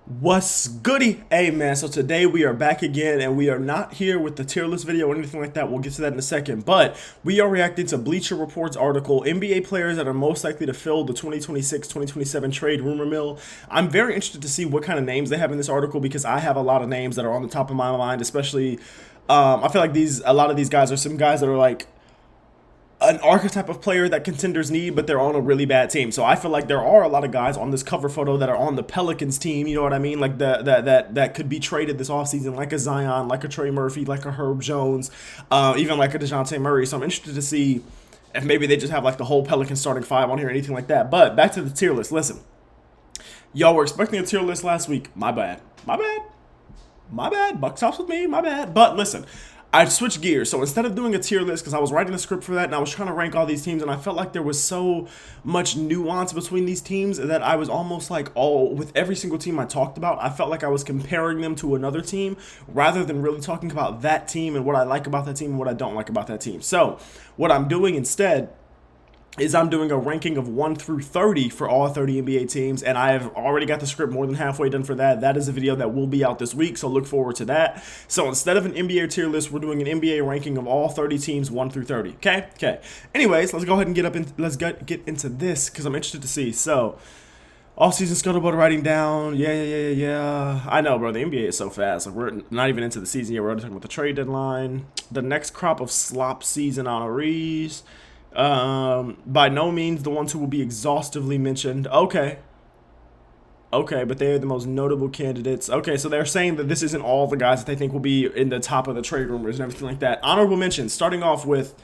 What's goody? Hey man, so today we are back again and we are not here with the tier list video or anything like that. We'll get to that in a second, but we are reacting to Bleacher Report's article, NBA players that are most likely to fill the 2026-2027 trade rumor mill. I'm very interested to see what kind of names they have in this article because I have a lot of names that are on the top of my mind, especially I feel like a lot of these guys are some guys that are like an archetype of player that contenders need, but they're on a really bad team. So I feel like there are a lot of guys on this cover photo that are on the Pelicans team, you know what I mean? Like that could be traded this offseason, like a Zion, like a Trey Murphy, like a Herb Jones, even like a DeJounte Murray. So I'm interested to see if maybe they just have like the whole Pelican starting five on here or anything like that. But back to the tier list. Listen, y'all were expecting a tier list last week. My bad. My bad. My bad. Buck stops with me. My bad. But listen, I switched gears. So instead of doing a tier list, because I was writing a script for that and I was trying to rank all these teams, and I felt like there was so much nuance between these teams that I was almost like, with every single team I talked about, I felt like I was comparing them to another team rather than really talking about that team and what I like about that team and what I don't like about that team. So what I'm doing instead is I'm doing a ranking of 1 through 30 for all 30 NBA teams, and I have already got the script more than halfway done for that. That is a video that will be out this week, so look forward to that. So instead of an NBA tier list, we're doing an NBA ranking of all 30 teams 1 through 30. Okay. Anyways, let's go ahead and get into this because I'm interested to see. So off-season scuttlebutt writing down. Yeah. I know, bro. The NBA is so fast. Like, we're not even into the season yet. We're already talking about the trade deadline. The next crop of slop season honorees. By no means the ones who will be exhaustively mentioned. Okay, but they are the most notable candidates. Okay, so they're saying that this isn't all the guys that they think will be in the top of the trade rumors and everything like that. Honorable mentions, starting off with,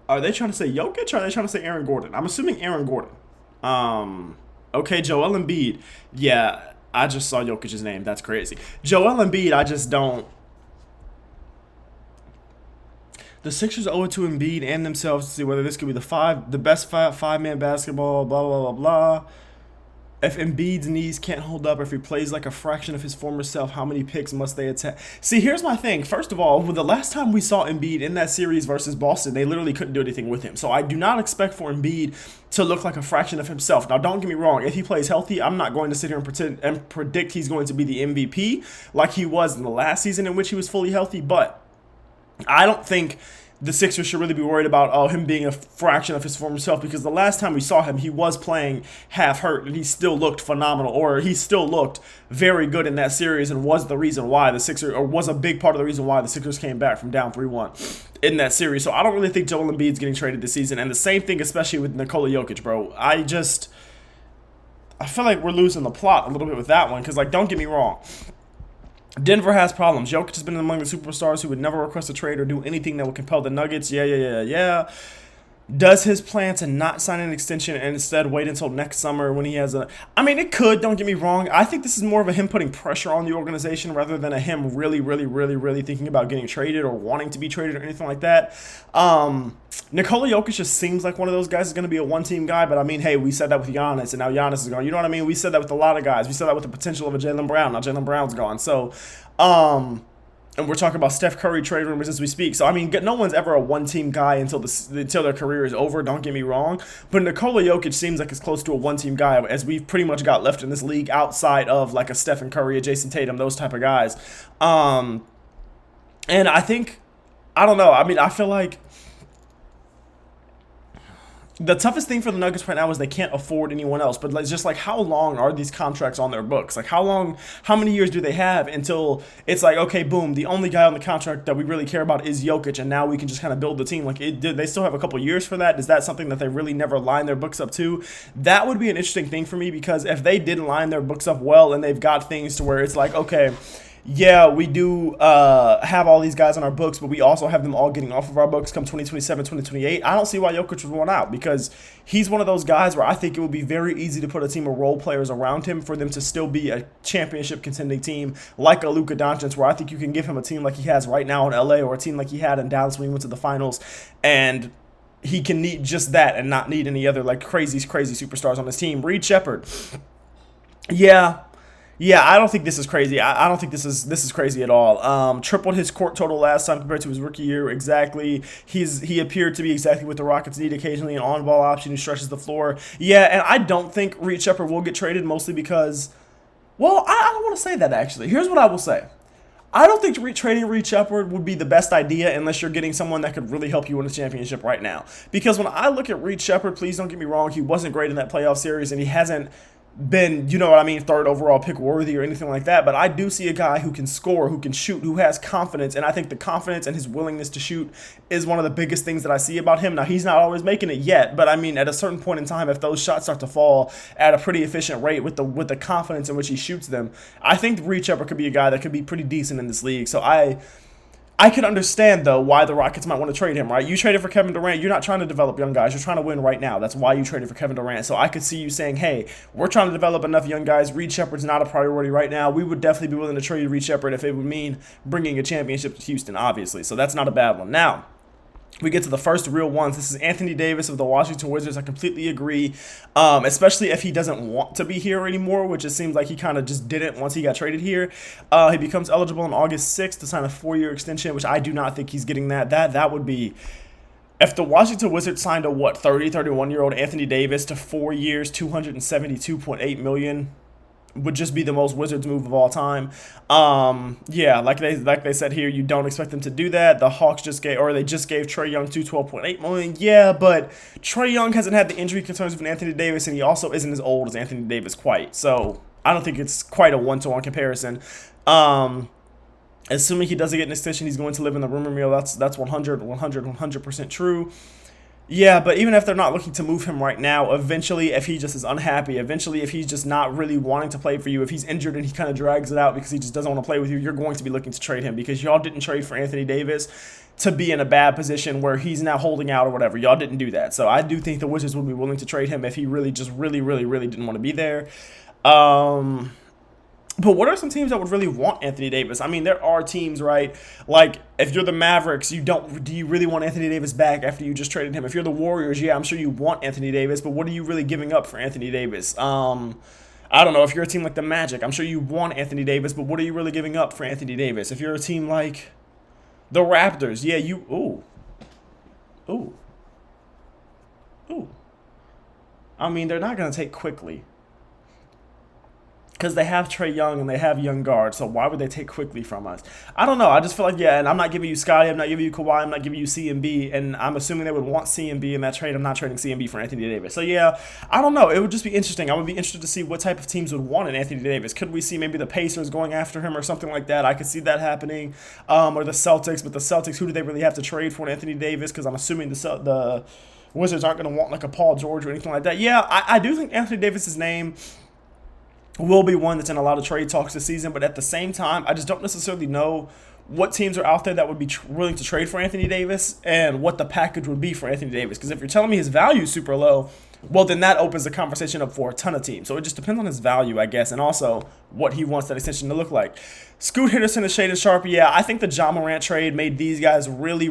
are they trying to say Jokic or are they trying to say Aaron Gordon? I'm assuming Aaron Gordon. Okay, Joel Embiid. Yeah, I just saw Jokic's name. That's crazy. Joel Embiid, I just don't. The Sixers owe it to Embiid and themselves to see whether this could be the best five-man basketball, blah, blah, blah, blah. If Embiid's knees can't hold up, or if he plays like a fraction of his former self, how many picks must they attack? See, here's my thing. First of all, the last time we saw Embiid in that series versus Boston, they literally couldn't do anything with him. So I do not expect for Embiid to look like a fraction of himself. Now, don't get me wrong. If he plays healthy, I'm not going to sit here and pretend and predict he's going to be the MVP like he was in the last season in which he was fully healthy, but I don't think the Sixers should really be worried about him being a fraction of his former self, because the last time we saw him, he was playing half hurt and he still looked phenomenal, or he still looked very good in that series and was the reason why the Sixers, or was a big part of the reason why the Sixers came back from down 3-1 in that series. So I don't really think Joel Embiid's getting traded this season, and the same thing especially with Nikola Jokic, bro. I feel like we're losing the plot a little bit with that one, because, like, don't get me wrong. Denver has problems. Jokic has been among the superstars who would never request a trade or do anything that would compel the Nuggets. Yeah. Does his plan to not sign an extension and instead wait until next summer when he has a... I mean, it could, don't get me wrong. I think this is more of a him putting pressure on the organization rather than a him really thinking about getting traded or wanting to be traded or anything like that. Nikola Jokic just seems like one of those guys is going to be a one-team guy, but I mean, hey, we said that with Giannis, and now Giannis is gone. You know what I mean? We said that with a lot of guys. We said that with the potential of a Jaylen Brown. Now Jaylen Brown's gone. So, and we're talking about Steph Curry trade rumors as we speak. So, I mean, no one's ever a one-team guy until their career is over, don't get me wrong. But Nikola Jokic seems like it's close to a one-team guy, as we've pretty much got left in this league outside of, like, a Stephen Curry, a Jason Tatum, those type of guys. And I think, I don't know. I mean, I feel like the toughest thing for the Nuggets right now is they can't afford anyone else. But it's just like, how long are these contracts on their books? Like, how many years do they have until it's like, okay, boom, the only guy on the contract that we really care about is Jokic, and now we can just kind of build the team. Like, they still have a couple years for that? Is that something that they really never line their books up to? That would be an interesting thing for me, because if they didn't line their books up well and they've got things to where it's like, okay, yeah, we do have all these guys on our books, but we also have them all getting off of our books come 2027, 2028. I don't see why Jokic would want out, because he's one of those guys where I think it would be very easy to put a team of role players around him for them to still be a championship contending team like a Luka Doncic, where I think you can give him a team like he has right now in LA, or a team like he had in Dallas when he went to the finals, and he can need just that and not need any other like crazy superstars on his team. Reed Shepherd. Yeah, Yeah, I don't think this is crazy. I don't think this is crazy at all. Tripled his court total last time compared to his rookie year. Exactly. He appeared to be exactly what the Rockets need. Occasionally an on-ball option who stretches the floor. Yeah, and I don't think Reed Shepard will get traded mostly because, well, I don't want to say that actually. Here's what I will say. I don't think trading Reed Shepard would be the best idea unless you're getting someone that could really help you win a championship right now. Because when I look at Reed Shepard, please don't get me wrong, he wasn't great in that playoff series, and he hasn't been, you know what I mean, third overall pick worthy or anything like that. But I do see a guy who can score, who can shoot, who has confidence. And I think the confidence and his willingness to shoot is one of the biggest things that I see about him. Now, he's not always making it yet, but I mean, at a certain point in time, if those shots start to fall at a pretty efficient rate with the confidence in which he shoots them, I think Reed Shepard could be a guy that could be pretty decent in this league. So I can understand, though, why the Rockets might want to trade him, right? You traded for Kevin Durant. You're not trying to develop young guys. You're trying to win right now. That's why you traded for Kevin Durant. So I could see you saying, hey, we're trying to develop enough young guys. Reed Shepard's not a priority right now. We would definitely be willing to trade Reed Shepard if it would mean bringing a championship to Houston, obviously. So that's not a bad one. Now, we get to the first real ones. This is Anthony Davis of the Washington Wizards. I completely agree, especially if he doesn't want to be here anymore, which it seems like he kind of just didn't once he got traded here. He becomes eligible on August 6th to sign a 4-year extension, which I do not think he's getting that. That would be, if the Washington Wizards signed a, 31-year-old Anthony Davis to 4 years, $272.8 million, would just be the most Wizards move of all time. Yeah, like they said here, you don't expect them to do that. The Hawks just gave Trae Young $12.8 million. Yeah, but Trae Young hasn't had the injury concerns of Anthony Davis, and he also isn't as old as Anthony Davis quite. So I don't think it's quite a one-to-one comparison. Assuming he doesn't get an extension, he's going to live in the rumor mill. That's 100% true. Yeah, but even if they're not looking to move him right now, eventually, if he just is unhappy, eventually, if he's just not really wanting to play for you, if he's injured and he kind of drags it out because he just doesn't want to play with you, you're going to be looking to trade him because y'all didn't trade for Anthony Davis to be in a bad position where he's now holding out or whatever. Y'all didn't do that. So I do think the Wizards would be willing to trade him if he really just really didn't want to be there. But what are some teams that would really want Anthony Davis? I mean, there are teams, right? Like, if you're the Mavericks, do you really want Anthony Davis back after you just traded him? If you're the Warriors, yeah, I'm sure you want Anthony Davis, but what are you really giving up for Anthony Davis? I don't know. If you're a team like the Magic, I'm sure you want Anthony Davis, but what are you really giving up for Anthony Davis? If you're a team like the Raptors, yeah, ooh. I mean, they're not going to take quickly, because they have Trae Young and they have young guards, so why would they take quickly from us? I don't know. I just feel like, yeah, and I'm not giving you Scotty, I'm not giving you Kawhi, I'm not giving you CMB, and I'm assuming they would want CMB in that trade. I'm not trading CMB for Anthony Davis. So, yeah, I don't know. It would just be interesting. I would be interested to see what type of teams would want an Anthony Davis. Could we see maybe the Pacers going after him or something like that? I could see that happening. Or the Celtics, but the Celtics, who do they really have to trade for an Anthony Davis? Because I'm assuming the Wizards aren't going to want like a Paul George or anything like that. Yeah, I do think Anthony Davis's name will be one that's in a lot of trade talks this season, but at the same time, I just don't necessarily know what teams are out there that would be willing to trade for Anthony Davis and what the package would be for Anthony Davis. Because if you're telling me his value is super low, well, then that opens the conversation up for a ton of teams. So it just depends on his value, I guess, and also what he wants that extension to look like. Scoot Henderson and Shaedon Sharpe, yeah, I think the Ja Morant trade made these guys really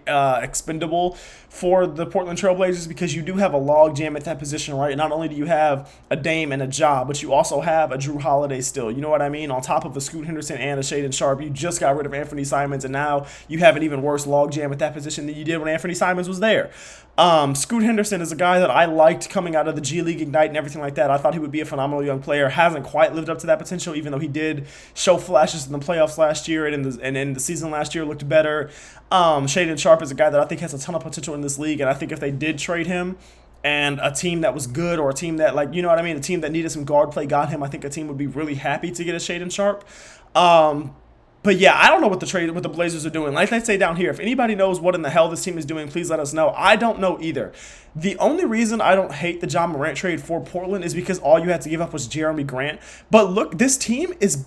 expendable for the Portland Trailblazers, because you do have a log jam at that position, right? Not only do you have a Dame and a Ja, but you also have a Drew Holiday still. You know what I mean? On top of a Scoot Henderson and a Shaedon Sharpe, you just got rid of Anthony Simons, and now you have an even worse log jam at that position than you did when Anthony Simons was there. Scoot Henderson is a guy that I liked coming out of the G League Ignite and everything like that. I thought he would be a phenomenal young player. Hasn't quite lived up to that potential, even though he did show flashes in the playoffs last year and in the season last year looked better. Shaedon Sharpe is a guy that I think has a ton of potential in this league, and I think if they did trade him and a team that was good, or a team that, like, you know what I mean, a team that needed some guard play got him, I think a team would be really happy to get a Shaedon Sharpe. But yeah, I don't know what the Blazers are doing. Like I say down here, if anybody knows what in the hell this team is doing, please let us know. I don't know either. The only reason I don't hate the Ja Morant trade for Portland is because all you had to give up was Jeremy Grant. But look, this team is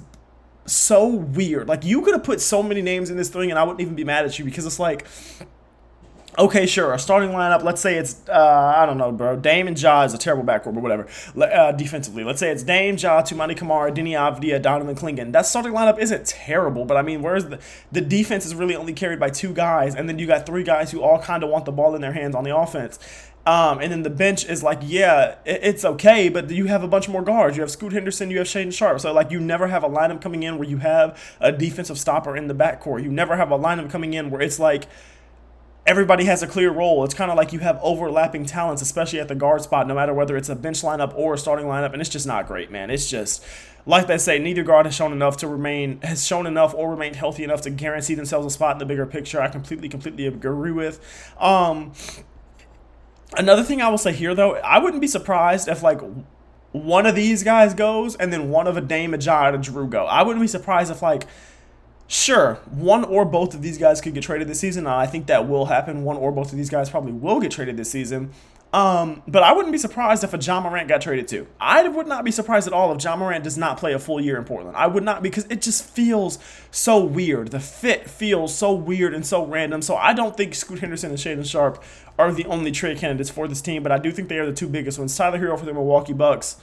so weird. Like, you could have put so many names in this thing and I wouldn't even be mad at you, because it's like, okay, sure, a starting lineup, let's say it's, I don't know, bro, Dame and Ja is a terrible backcourt, but whatever, defensively. Let's say it's Dame, Ja, Tumani Kamara, Deni Avdija, Donovan Clingan. That starting lineup isn't terrible, but I mean, where's the defense is really only carried by two guys, and then you got three guys who all kind of want the ball in their hands on the offense. And then the bench is like, yeah, it's okay, but you have a bunch more guards. You have Scoot Henderson, you have Shaden Sharp. So, like, you never have a lineup coming in where you have a defensive stopper in the backcourt. You never have a lineup coming in where it's like everybody has a clear role. It's kind of like you have overlapping talents, especially at the guard spot, no matter whether it's a bench lineup or a starting lineup. And it's just not great, man. It's just, like they say, neither guard has shown enough or remained healthy enough to guarantee themselves a spot in the bigger picture. I completely agree with. Another thing I will say here, though, I wouldn't be surprised if, like, one of these guys goes and then one of a Dame, a Ja, and a Drew go. I wouldn't be surprised if, like, sure, one or both of these guys could get traded this season. I think that will happen. One or both of these guys probably will get traded this season. But I wouldn't be surprised if a Ja Morant got traded too. I would not be surprised at all if Ja Morant does not play a full year in Portland. I would not, because it just feels so weird. The fit feels so weird and so random. So I don't think Scoot Henderson and Shaden Sharp are the only trade candidates for this team, but I do think they are the two biggest ones. Tyler Hero for the Milwaukee Bucks.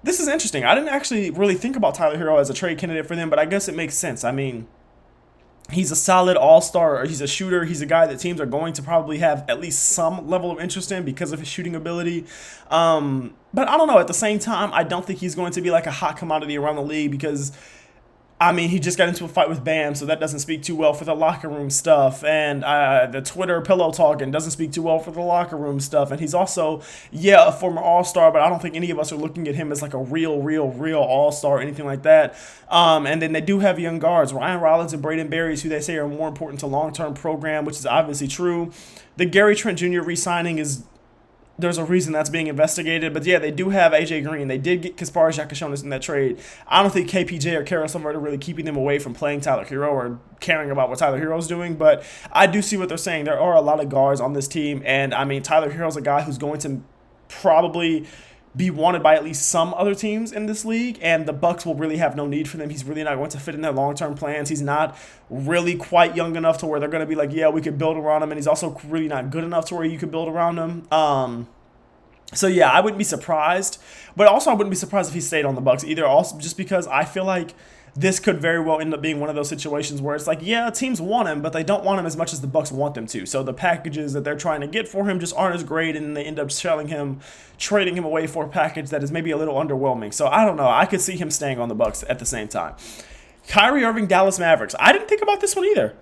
This is interesting. I didn't actually really think about Tyler Hero as a trade candidate for them, but I guess it makes sense. I mean, he's a solid all-star. He's a shooter. He's a guy that teams are going to probably have at least some level of interest in because of his shooting ability. But I don't know. At the same time, I don't think he's going to be like a hot commodity around the league because, I mean, he just got into a fight with Bam, so that doesn't speak too well for the locker room stuff. And the Twitter pillow talking doesn't speak too well for the locker room stuff. And he's also, yeah, a former all-star, but I don't think any of us are looking at him as like a real all-star or anything like that. And then they do have young guards, Ryan Rollins and Braden Berries, who they say are more important to long-term program, which is obviously true. The Gary Trent Jr. re-signing is, there's a reason that's being investigated. But yeah, they do have AJ Green. They did get Kasparas Giannis in that trade. I don't think KPJ or Caris LeVert are really keeping them away from playing Tyler Hero or caring about what Tyler Hero's doing. But I do see what they're saying. There are a lot of guards on this team. And I mean, Tyler Hero's a guy who's going to probably be wanted by at least some other teams in this league, and the Bucks will really have no need for them. He's really not going to fit in their long-term plans. He's not really quite young enough to where they're going to be like, yeah, we could build around him, and he's also really not good enough to where you could build around him. So yeah, I wouldn't be surprised, but also I wouldn't be surprised if he stayed on the Bucks either. Also, just because I feel like this could very well end up being one of those situations where it's like, yeah, teams want him, but they don't want him as much as the Bucks want them to. So the packages that they're trying to get for him just aren't as great, and they end up selling him, trading him away for a package that is maybe a little underwhelming. So I don't know. I could see him staying on the Bucks at the same time. Kyrie Irving, Dallas Mavericks. I didn't think about this one either.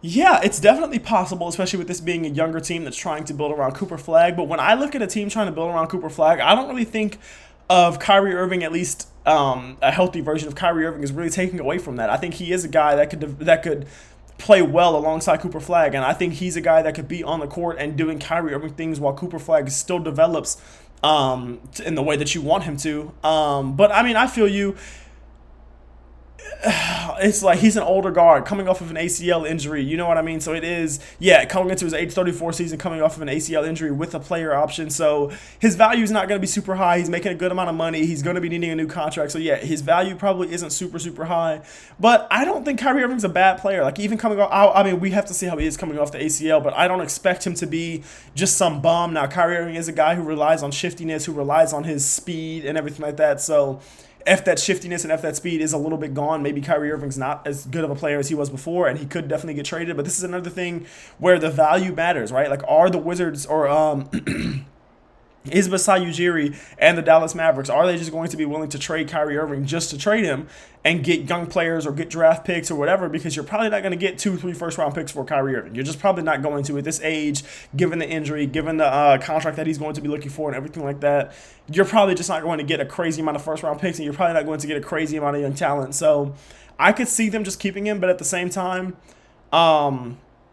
Yeah, it's definitely possible, especially with this being a younger team that's trying to build around Cooper Flag. But when I look at a team trying to build around Cooper Flag, I don't really think of Kyrie Irving, at least a healthy version of Kyrie Irving, is really taking away from that. I think he is a guy that could play well alongside Cooper Flag, and I think he's a guy that could be on the court and doing Kyrie Irving things while Cooper Flag still develops in the way that you want him to. But I mean, I feel you. It's like he's an older guard coming off of an ACL injury. You know what I mean? So it is, yeah, coming into his age 34 season, coming off of an ACL injury with a player option. So his value is not going to be super high. He's making a good amount of money. He's going to be needing a new contract. So yeah, his value probably isn't super high. But I don't think Kyrie Irving's a bad player. Like even coming off, I mean, we have to see how he is coming off the ACL, but I don't expect him to be just some bum. Now, Kyrie Irving is a guy who relies on shiftiness, who relies on his speed and everything like that. So if that shiftiness and if that speed is a little bit gone, maybe Kyrie Irving's not as good of a player as he was before, and he could definitely get traded. But this is another thing where the value matters, right? Like, are the Wizards or is Masai Ujiri and the Dallas Mavericks, are they just going to be willing to trade Kyrie Irving just to trade him and get young players or get draft picks or whatever? Because you're probably not going to get 2-3 first-round picks for Kyrie Irving. You're just probably not going to at this age, given the injury, given the contract that he's going to be looking for and everything like that. You're probably just not going to get a crazy amount of first-round picks, and you're probably not going to get a crazy amount of young talent. So I could see them just keeping him, but at the same time,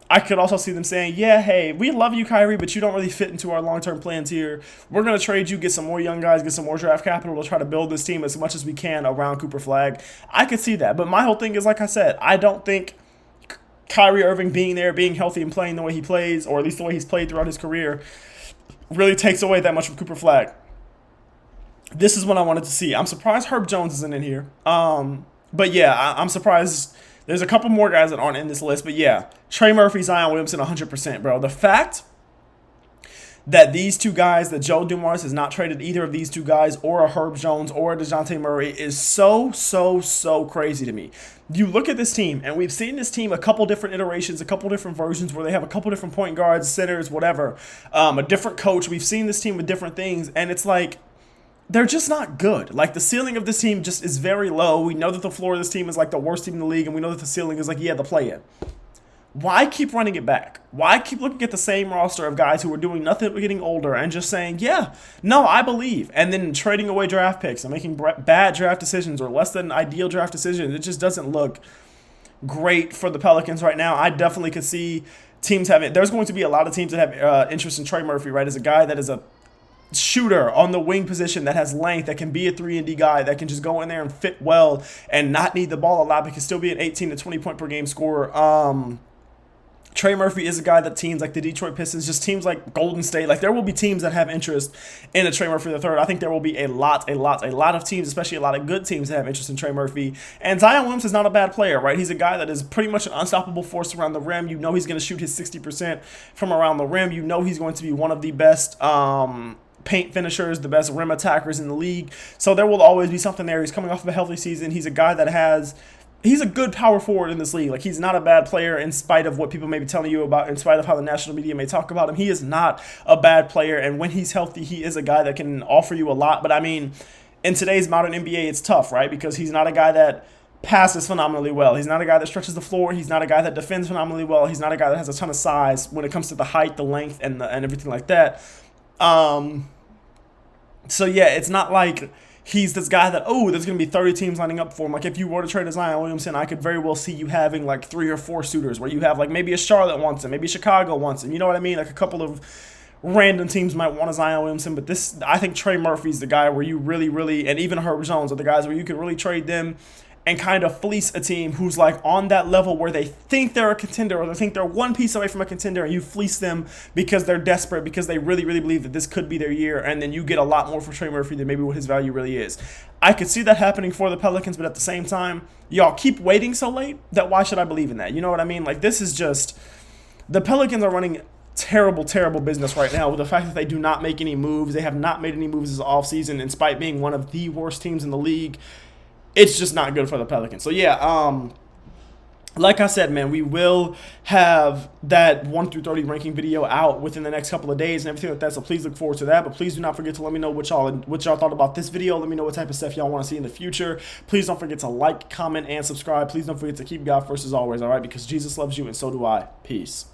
I could also see them saying, yeah, hey, we love you, Kyrie, but you don't really fit into our long-term plans here. We're going to trade you, get some more young guys, get some more draft capital to try to build this team as much as we can around Cooper Flag. I could see that. But my whole thing is, like I said, I don't think Kyrie Irving being there, being healthy and playing the way he plays, or at least the way he's played throughout his career, really takes away that much from Cooper Flag. This is what I wanted to see. I'm surprised Herb Jones isn't in here. But yeah, I'm surprised. There's a couple more guys that aren't in this list, but yeah, Trey Murphy, Zion Williamson, 100%, bro. The fact that these two guys, that Joe Dumars has not traded either of these two guys or a Herb Jones or a DeJounte Murray is so crazy to me. You look at this team, and we've seen this team a couple different iterations, a couple different versions where they have a couple different point guards, centers, whatever, a different coach. We've seen this team with different things, and it's like, they're just not good. Like, the ceiling of this team just is very low. We know that the floor of this team is like the worst team in the league, and we know that the ceiling is like, yeah, the play-in. Why keep running it back? Why keep looking at the same roster of guys who are doing nothing but getting older and just saying, yeah, no, I believe, and then trading away draft picks and making bad draft decisions or less than ideal draft decisions? It just doesn't look great for the Pelicans right now. I definitely could see teams having – there's going to be a lot of teams that have interest in Trey Murphy, right, as a guy that is a shooter on the wing position that has length, that can be a 3-and-D guy, that can just go in there and fit well and not need the ball a lot, but can still be an 18 to 20 point per game scorer. Trey Murphy is a guy that teams like the Detroit Pistons, just teams like Golden State, like there will be teams that have interest in a Trey Murphy III. I think there will be a lot of teams, especially a lot of good teams that have interest in Trey Murphy. And Zion Williams is not a bad player, right? He's a guy that is pretty much an unstoppable force around the rim. You know he's going to shoot his 60% from around the rim. You know he's going to be one of the best paint finishers, the best rim attackers in the league. So there will always be something there. He's coming off of a healthy season. He's a guy that he's a good power forward in this league. Like, he's not a bad player in spite of what people may be telling you about, in spite of how the national media may talk about him. He is not a bad player, and when he's healthy, he is a guy that can offer you a lot. But, I mean, in today's modern NBA, it's tough, right? Because he's not a guy that passes phenomenally well. He's not a guy that stretches the floor. He's not a guy that defends phenomenally well. He's not a guy that has a ton of size when it comes to the height, the length, and everything like that. So, yeah, it's not like he's this guy that, oh, there's going to be 30 teams lining up for him. Like, if you were to trade Zion Williamson, I could very well see you having, like, 3 or 4 suitors where you have, like, maybe a Charlotte wants him, maybe Chicago wants him. You know what I mean? Like, a couple of random teams might want a Zion Williamson. But I think Trey Murphy's the guy where you really, and even Herb Jones are the guys where you can really trade them and kind of fleece a team who's like on that level where they think they're a contender or they think they're one piece away from a contender, and you fleece them because they're desperate, because they really believe that this could be their year, and then you get a lot more for Trey Murphy than maybe what his value really is. I could see that happening for the Pelicans, but at the same time, y'all keep waiting so late that why should I believe in that? You know what I mean? Like, this is just, the Pelicans are running terrible business right now with the fact that they do not make any moves. They have not made any moves this offseason, in spite of being one of the worst teams in the league. It's just not good for the Pelicans. So, yeah, like I said, man, we will have that 1 through 30 ranking video out within the next couple of days and everything like that, so please look forward to that. But please do not forget to let me know what y'all thought about this video. Let me know what type of stuff y'all want to see in the future. Please don't forget to like, comment, and subscribe. Please don't forget to keep God first as always, all right? Because Jesus loves you and so do I. Peace.